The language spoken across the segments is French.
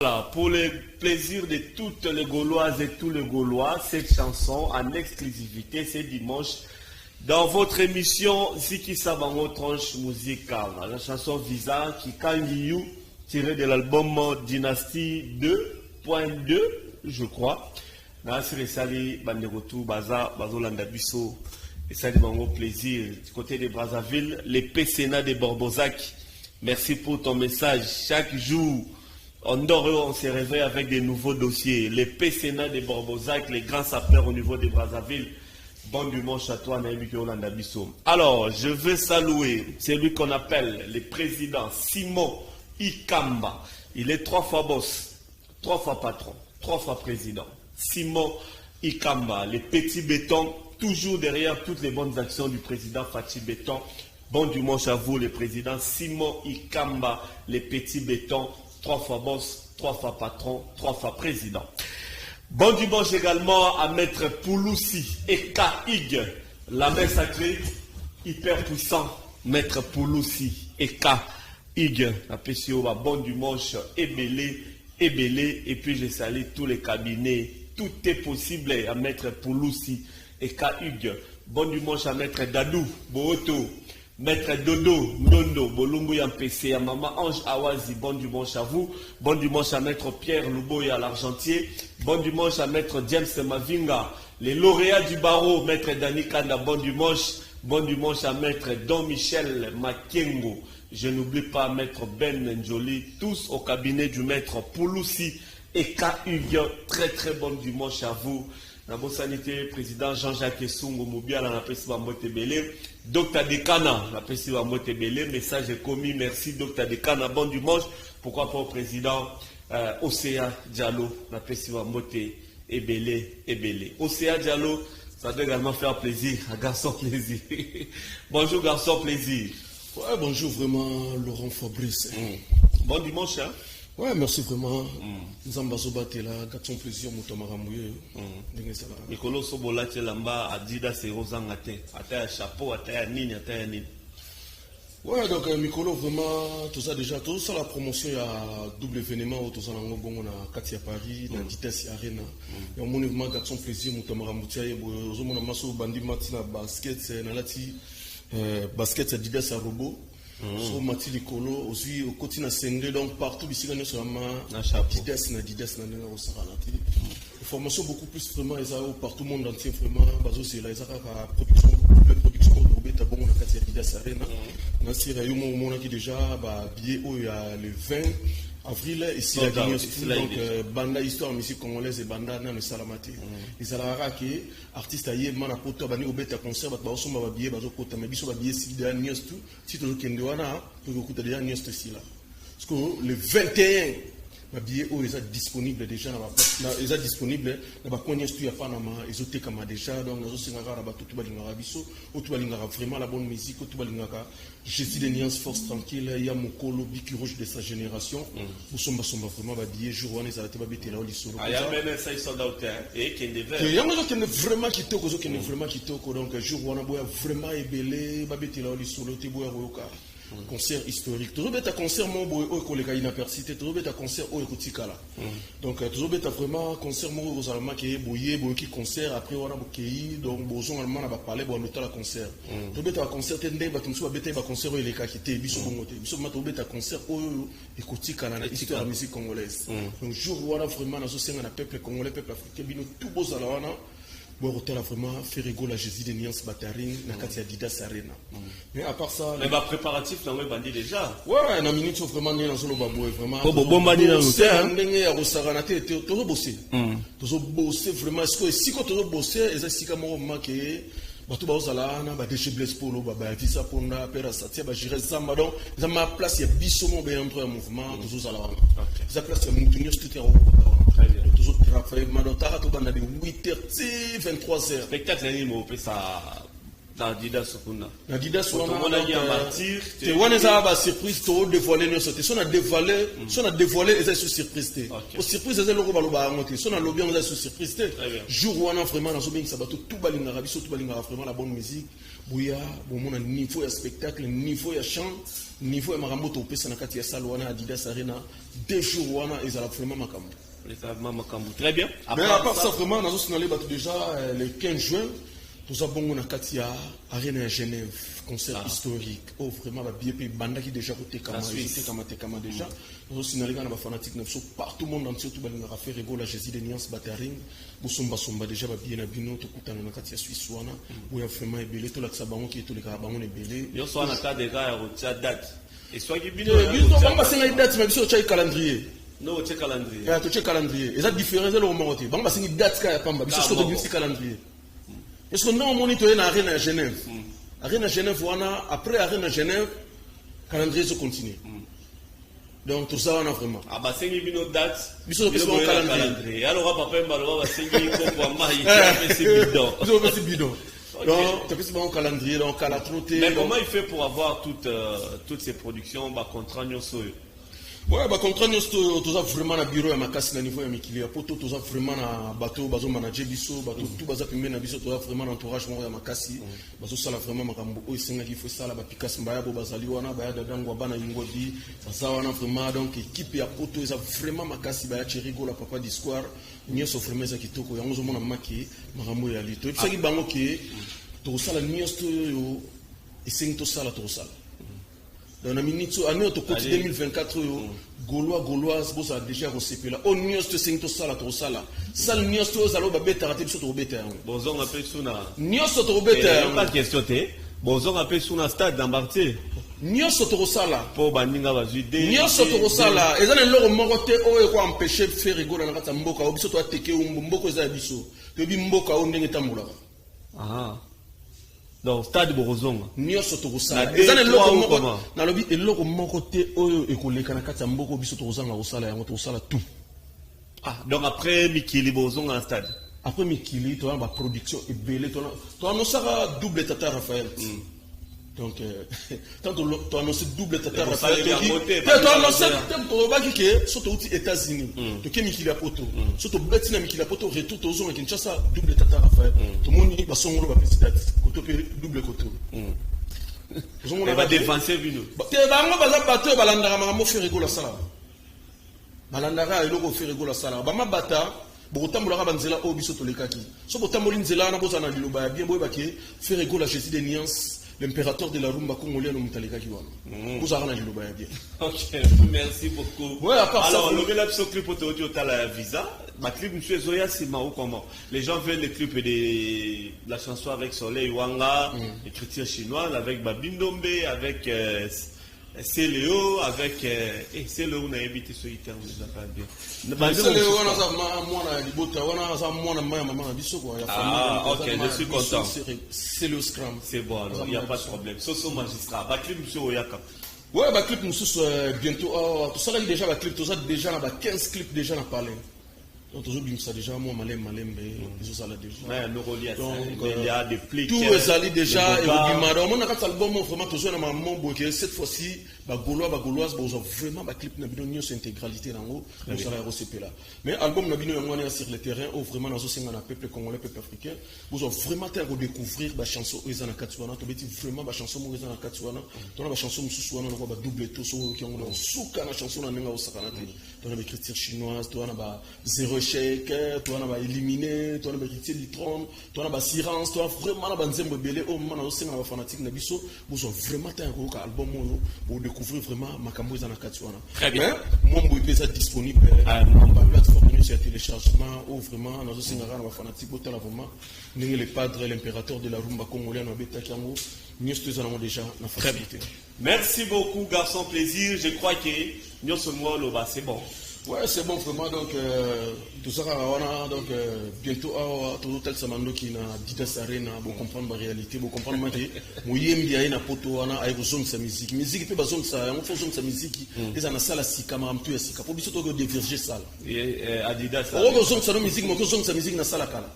Voilà, pour le plaisir de toutes les Gauloises et tous les Gaulois, cette chanson en exclusivité, c'est dimanche dans votre émission Ziki Sabango Tranche Musicale. La chanson Visa qui Kangiyu, tirée de l'album Dynastie 2.2, je crois. Là, c'est le Sali Banderotou, Baza, Bazolanda Bisso, et ça dit bango plaisir. Du côté de Brazzaville, les PCNA de Borbozac, merci pour ton message. Chaque jour, on dort, on se réveille avec des nouveaux dossiers. Les PCNA de Borbozac, les grands sapeurs au niveau de Brazzaville. Bon dimanche à toi, Naïbi Yolanda Bisso. Alors, je veux saluer celui qu'on appelle le président Simon Ikamba. Il est 3 fois boss, 3 fois patron, 3 fois président. Simon Ikamba, les petits bétons, toujours derrière toutes les bonnes actions du président Fatih Béton. Bon dimanche à vous, le président Simon Ikamba, les petits bétons. 3 fois boss, 3 fois patron, 3 fois président. Bon dimanche également à Maître Pouloussi et Kaig, la main sacrée, hyper puissant, Maître Pouloussi et Kaig, la PCO, bon dimanche, Ebélé, et puis je salue tous les cabinets, tout est possible à Maître Pouloussi et Kaig. Bon dimanche à Maître Dadou, Booto, Maître Dodo, Nondo, Bolumbu Yampese, à Maman Ange Awazi, bon dimanche à vous. Bon dimanche à Maître Pierre Louboya l'Argentier. Bon dimanche à Maître James Mavinga, les lauréats du barreau, Maître Dani Kanda, bon dimanche. Bon dimanche à Maître Don Michel Makengo. Je n'oublie pas Maître Ben Njoli, tous au cabinet du Maître Pouloussi et K.U.G. Très très bon dimanche à vous. La bonne sanité, président Jean-Jacques Sungo Moubiala, la présidente Motebele, Dr Dekana, la présidente Motebele, message est commis, merci Dr Dekana, bon dimanche, pourquoi pas au président Océa Diallo, la présidente Motebele. Océa Diallo, ça doit également faire plaisir, à Garçon Plaisir. Bonjour Garçon Plaisir. Ouais, bonjour vraiment Laurent Fabrice. Bon dimanche, hein. Ouais, merci vraiment. Zambazoba Tela, Gatson Plaisir, Moutamara Mouye. Nicolo Sobola Tchelamba, Adida Serozangate, Ataya Chapeau, Ataya Nini, Ataya Nini. Ouais, donc Mikolo, vraiment, tout ça déjà, tout ça, la promotion, il y a double événement, tout ça, on a Katia Paris, dans Ditesse Arena. Il y a un monument Gatson Plaisir, Moutamara Moutiaye, on a Masso Bandi Matina basket, c'est Nalati, basket, c'est Didas Robot. So mati likolo aussi au quotidien sengé donc partout ici on sur ma Didas na na osaralati formation beaucoup plus vraiment ils ont partout le monde entier vraiment bazo c'est là ils ont production de beta bon na katia Didas Arena na sira yo mo qui déjà ba billet au ya le 20 avril ici la Guinée donc banda histoire musique congolaise et banda na salamati ils allaient que artiste aye mana poto bani obeta concert ba osomba ba billet bazo kota mais biso ba billet si de news tout si to kende wana to kuta de news ici là parce que le 21 ba billet o est disponible déjà na ba est disponible na ba konya stu ya panama ils ont tekama déjà donc nazo singaka ba tout balinga biso o tout balinga vraiment la bonne musique o tout balinga Jésus de Niance force tranquille il y a Mokolo Biki Rouge de sa génération ou somba vraiment ba billet jour wana ça va bete là au lisolo ah ya même ça ils sont dans et qui est il y a vraiment qui toko zo qui vraiment qui toko donc jour wana boya vraiment ebelé ba bete là au lisolo te boya roka concert historique toujours beta concert mon boy o koleka inapercité toujours beta concert o ekotikala donc toujours beta vraiment concert mo aux allemands qui boyer boy qui concert après wana bokei donc bozon allemand na ba parler bo mettre la concert toujours beta concert ndé ba tumso ba beta ba concert o eleka kité biso bongote biso ma toujours beta concert o ekotikala na histoire de musique congolaise donc jour wana vraiment na so senga na peuple congolais peuple africain bino tout bozala wana bon hôtel a vraiment fait rigoler la Jésus de Niance Bataring na Katia Didas Arena mais à part ça mais bah préparatif là on bandit déjà ouais na minute vraiment né dans solo babou vraiment bon bandit dans l'hôtel ndenge ya rosarana te to bosser vraiment est-ce que si quand to bosser et ça si comme marqué bato bazala na ba déchet blesse polo ba visa pona pera satia ba gérer zamba donc za ma place ya biso mo be entre mouvement toujours za la za place ya mutunyo tout toujours travailler madotara to bana de 8h 23h spectacle ni mo pe ça Adidas kuna. Adidas on a dit un martyr. Tu vois les arabes surprise to dévoiler nous sauter. Si on a dévoilé les sous surprise té. Au surprise les logo baloba monter. Si on a lobby on a sous surprise té. Jour où on a vraiment dans ce bien sabato tout balinga rabi tout balinga vraiment la bonne musique. Bouya bon mon niveau de spectacle, niveau de chant, niveau de marambo to pesa na kati ya salle wana Adidas Arena. 2 jours wana ils allaient vraiment makambo. Très bien. Mais à part ça vraiment dans ce déjà le 15 juin tout avons bon Katia Arena à Genève concert historique oh vraiment la BP banda qui déjà côté kama déjà nous signalé dans la fanatique neuf partout le monde entier tout balinga faire rigolo la Jésus de Niance Bataring busumba somba déjà ba bien na bino to kutana na Katia Suisse wana où il y a vraiment belé tout la sabango qui est tout les carabans est belé yo so na ta déjà au date et soit qui bino on va passer la date mais sur le calendrier non tu calendrier tu check calendrier et ça différence le moment on va passer une date ka pamba biso sur le calendrier. Est-ce qu'on a un moniteur à Arena à Genève? Arena à Genève, après Arena à Genève, le calendrier se continue. Donc tout ça, on a vraiment. Ah bah c'est une date. Bisous au calendrier. Alors papa Mbaloba va signer pour moi, c'est bidon. Donc tu peux un calendrier, donc à la trottée. Mais comment il fait pour avoir toutes ces productions, bah contrat soyo? Ouais, bah contrat nous tous vraiment na bureau ya makasi na niveau ya mikili ya poto tous vraiment na bateau bazo manager biso bateau tout baza pembe na biso tous vraiment entourage mo ya makasi bazo sala vraiment makambo o isenga ki faut sala ba pikas mbaya bo bazali wana ba ya dadango bana ingodi baza wana vraiment donc équipe ya poto eza vraiment makasi ba ya cherigo la papa d'histoire nyoso vraiment za kitoko yango zo mona maki makambo ya lito epsaki bango ke to sala nyoso yo isenga to sala to sala. Dans la minute, année 2024, Gauloise, vous avez déjà reçu là. On n'y a pas de sala, trop sala. Sal n'y a pas de sala, bête à rater sur le bête. Bonjour, on appelle Souna. N'y a pas de bête. Pas de question, bonjour, on appelle Souna stade d'embarquer. N'y a pas de sala. Pour Baninga va juder. N'y a pas de sala. Et ça, les gens moroté, oh, quoi empêcher de faire rigoler dans la carte mboka. Ou biso toi teke ou mboko za biso. Tu dis mboka ou n'engue tamboula. Ah. Donc stade Borozonga nyoso tokosala ezana eloko moko na lobi eloko moko te oyo ekoleka na kati ya mboko biso tokozanga kosala yango tokosala tout. Ah donc après Mikili Borozonga en stade après Mikili to ba production ebele to annosaka double tata Raphaël donc tant to annoncer double tata Raphaël to annoncer to ba ki surtout aux États-Unis to ke Mikili apoto surtout betina Mikili apoto retour to zonga Kinshasa double tata Raphaël to moni ba songolo ba président koto double koto on va défenser vino te bango baza bato balandaka makambo faire rigola sala balandaka eloko faire rigola sala ba mabata bokotambolaka banzela oyo biso tolekaki so botamboli nzela na bozana liloba ya bien boye bake faire rigola Jésus de Niance l'impérateur de la rumba congolais no mutalekaki wana bozana na liloba ya bien. OK, merci beaucoup. Ouais, à part alors ça le vela so clip audio tala visa ma clip monsieur Zoya Sima ou comment les gens veulent le clip de la chanson avec Soleil Wanga écriture chinoise avec Babindombe avec Céléo avec Céléo on a évité ce terme déjà pas bien. Céléo on a ça moi na libota on a ça moi na maman biso quoi. Ah OK, je suis content. Céléo Scrum. C'est bon alors, il y a pas de problème. Soso magistrat, ba clip monsieur Oyaka. Ouais, ba clip nous bientôt tout ça là déjà ba clip tout ça déjà na ba 15 clips déjà na parler. Donc toujours bien ça déjà moi malem ils ça là déjà. Ouais, il y a des plis. Tout est allé déjà et du madame on a quatre albums vraiment toujours na maman boké cette fois-ci ba gauloise ba vraiment ba clip na bino sur intégralité nango nous ça là recépé là. Mais album na bino yango sur le terrain où vraiment nazo senga na peuple congolais peuple africain vous ont vraiment à redécouvrir ba chanson ezana katsuana to beti vraiment ba chanson mo ezana katsuana to na ba chanson mususuana na ba double to so ki yango suka na chanson na nenga osakana te to na ba écriture chinoise to na ba zéro échec to na ba éliminé to na ba écriture litron to na ba silence to vraiment na ba nzembo belé au moment na senga na ba fanatique na biso vous ont vraiment à album mono pour découvrir vraiment makambo ezana katsuana. Très bien. Mon boy est disponible na plateforme sur téléchargement ou vraiment nazo senga na ba fanatique botala vraiment ningi le padre l'impérateur de la rumba congolaise na beta kiango nous sommes déjà na facilité. Merci beaucoup garçon plaisir, je crois que nous sommes là c'est bon. Ouais, c'est bon vraiment donc tout ça donc bientôt tout tel samando qui na Adidas Arena pour comprendre la réalité, pour comprendre que moyembi ya na poto wana ay zone sa musique pe bazone sa on fait zone sa musique et ça na sala sika mamtu ya sika pour biso to diverger sala. Adidas. On zone sa musique, mo zone sa musique na sala kala.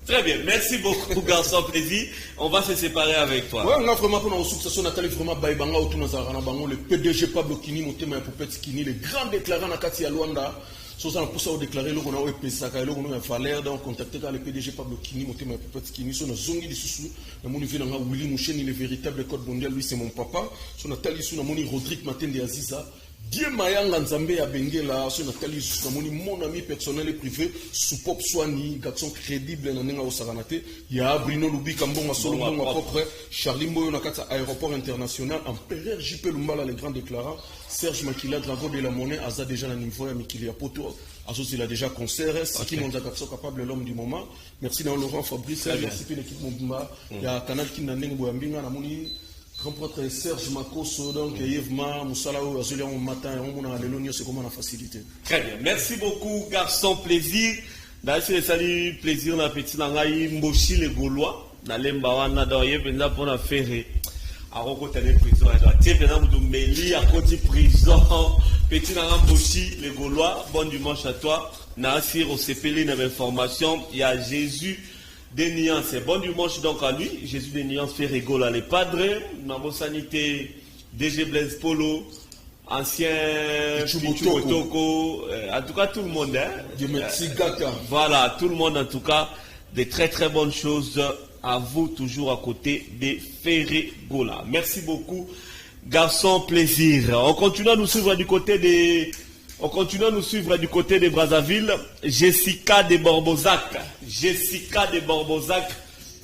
Très bien, merci beaucoup, garçon plaisir. On va se séparer avec toi. Ouais, on a vraiment pour nos successions, Nathalie, vraiment, le PDG Pablo Kini, Motema Poupette Kini, les grands déclarants Nakati à Luanda. So ça pour ça déclarer le on a pesaka le on a valeur donc contacter le PDG Pablo Kini Motema Poupette Kini so na zongi disusu na moni vina nga Willy Moucheni le véritable code mondial lui c'est mon papa so Nathalie so na moni Rodrigue Matende Aziza Dieu Mayanga Nzambe ya Bengela so Nathalie so na moni mon ami personnel et privé Soupop Swani garçon crédible na ninga osaranate ya Bruno Lubi Kambonga Solomon ma propre Charlie Moyo na kata aéroport international Empereur JP Lumbala les grands déclarants Serge Makila Drago de la Monnaie Aza déjà na niveau ya Mikilia Poto Asos il a déjà concert qui monte à capable l'homme du moment merci dans Laurent Fabrice merci pour l'équipe Mobimba il y a canal qui n'a n'engo Boyambinga na moni grand prêtre Serge Makoso donc Yevma Moussala ou Azulia au matin on a l'union c'est comment la facilité. Très bien, merci beaucoup garçon plaisir. D'ailleurs salut plaisir na petit nangai Mboshi les Gaulois na lemba wana doye penza pour na faire à rencontrer prison tiens pendant de Meli à côté prison petit nangai Mboshi les Gaulois bon dimanche à toi na sir au CPL une information il y a Jésus des nuances. Bon dimanche donc à lui. Jésus des nuances fait rigoler les padres. Namo sanité, DG Blaise Polo, ancien Chubotoko. En tout cas, tout le monde. Voilà, tout le monde en tout cas. De très très bonnes choses à vous, toujours à côté des Ferregola. Merci beaucoup, garçon plaisir. On continue à nous suivre du côté des... On continue à nous suivre du côté de Brazzaville. Jessica de Borbozac. Jessica de Borbozac.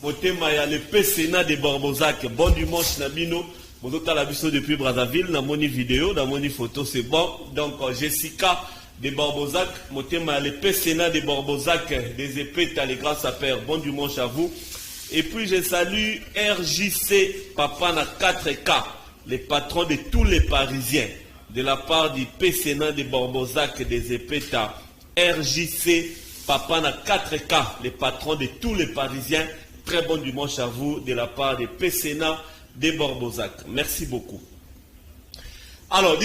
Motema ya le PCNA de Borbozac. Bon dimanche Nabino. Bonjour la biso depuis Brazzaville. Dans mon vidéo, dans mon photo, c'est bon. Donc Jessica de Borbozac. Motema ya le PCNA de Borbozac. Des épées, les grâces à père. Bon dimanche à vous. Et puis je salue RJC Papa na 4K. Les patrons de tous les Parisiens. De la part du PCNA de Borbozac des Epeta, RJC, Papa na 4K, les patrons de tous les Parisiens. Très bon dimanche à vous de la part du PCNA de Borbozac. Merci beaucoup. Alors,